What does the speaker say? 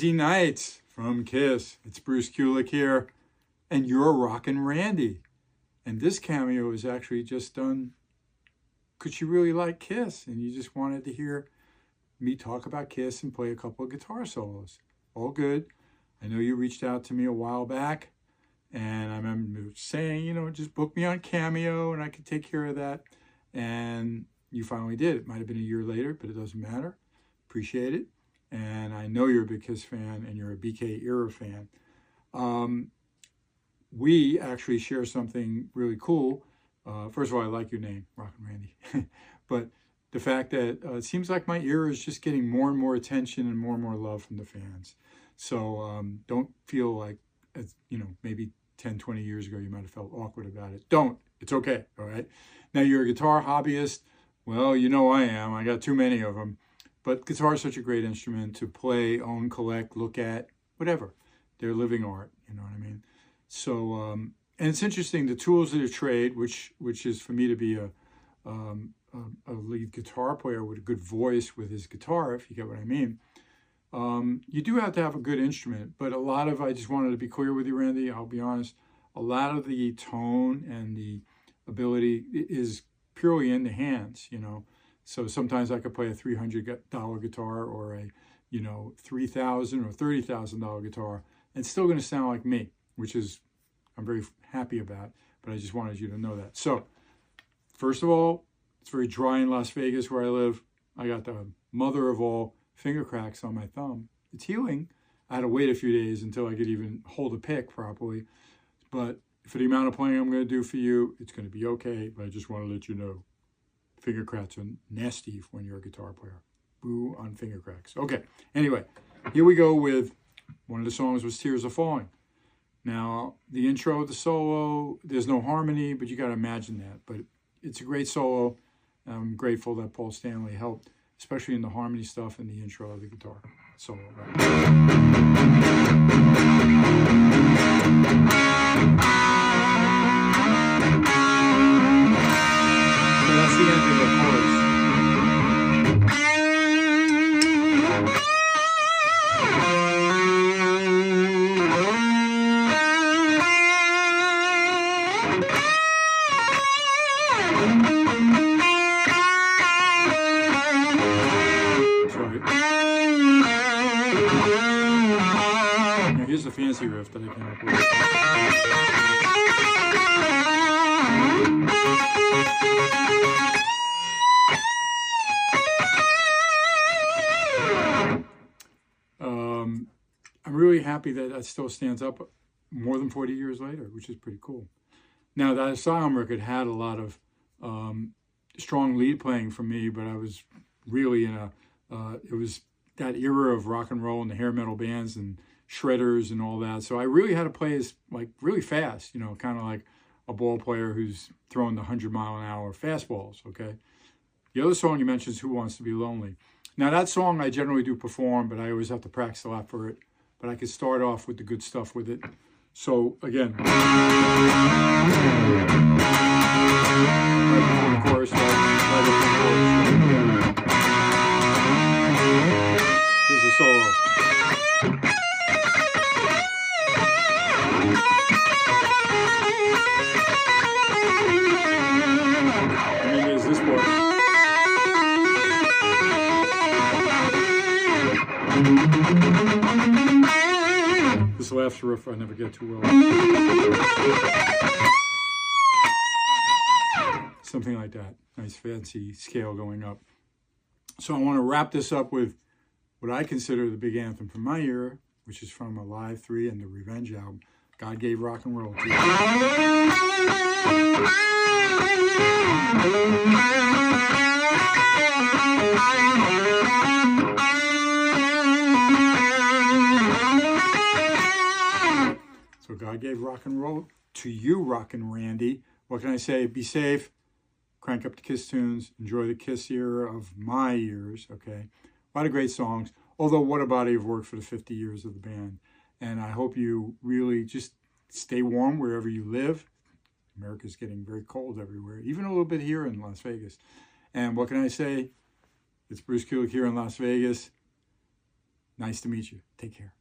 Crazy Nights from Kiss. It's Bruce Kulick here, and you're Rockin' Randy. And this cameo is actually just done because you really like Kiss, and you just wanted to hear me talk about Kiss and play a couple of guitar solos. All good. I know you reached out to me a while back, and I remember saying, you know, just book me on Cameo, and I could take care of that. And you finally did. It might have been a year later, but it doesn't matter. Appreciate it. And I know you're a big Kiss fan and you're a BK era fan. We actually share something really cool. First of all, I like your name, Rockin' Randy. But the fact that it seems like my era is just getting more and more attention and more love from the fans. So don't feel like, you know, maybe 10, 20 years ago you might have felt awkward about it. Don't. It's okay, all right? Now, you're a guitar hobbyist. Well, you know I am. I got too many of them. But guitar is such a great instrument to play, own, collect, look at, whatever. They're living art, you know what I mean? So, and it's interesting, the tools of the trade, which is for me to be a lead guitar player with a good voice with his guitar, if you get what I mean. You do have to have a good instrument, but a lot of, I just wanted to be clear with you, Randy, I'll be honest, a lot of the tone and the ability is purely in the hands, you know. So sometimes I could play a $300 guitar or a, you know, $3,000 or $30,000 guitar, and it's still going to sound like me, which is, I'm very happy about, but I just wanted you to know that. So, first of all, it's very dry in Las Vegas where I live. I got the mother of all finger cracks on my thumb. It's healing. I had to wait a few days until I could even hold a pick properly. But for the amount of playing I'm going to do for you, it's going to be okay, but I just want to let you know. Finger cracks are nasty when you're a guitar player. Boo on finger cracks. Okay, anyway, here we go with one of the songs was Tears Are Falling. Now, the intro, the solo, there's no harmony, but you got to imagine that. But it's a great solo. I'm grateful that Paul Stanley helped, especially in the harmony stuff and the intro of the guitar solo. Right? So that's the end of the chorus. Now here's the fancy riff that I came up with. I'm really happy that that still stands up more than 40 years later, which is pretty cool. Now, that Asylum record had a lot of strong lead playing for me, but I was really in a, it was that era of rock and roll and the hair metal bands and shredders and all that. So I really had to play as, like, really fast, you know, kind of like a ball player who's throwing the 100-mile-an-hour fastballs, okay? The other song you mentioned is Who Wants to Be Lonely. Now, that song I generally do perform, but I always have to practice a lot for it. But I could start off with the good stuff with it. So, again, right before the chorus, right before the chorus. Here's a solo. And then there's this part. This last riff I never get too well. Something like that. Nice fancy scale going up. So I want to wrap this up with what I consider the big anthem from my era, which is from Alive 3 and the Revenge album. God Gave Rock and Roll to You. So God gave rock and roll to you, Rockin' Randy. What can I say? Be safe. Crank up the Kiss tunes. Enjoy the Kiss era of my years, okay? A lot of great songs. Although, what a body of work for the 50 years of the band. And I hope you really just stay warm wherever you live. America's getting very cold everywhere, even a little bit here in Las Vegas. And what can I say? It's Bruce Kulick here in Las Vegas. Nice to meet you. Take care.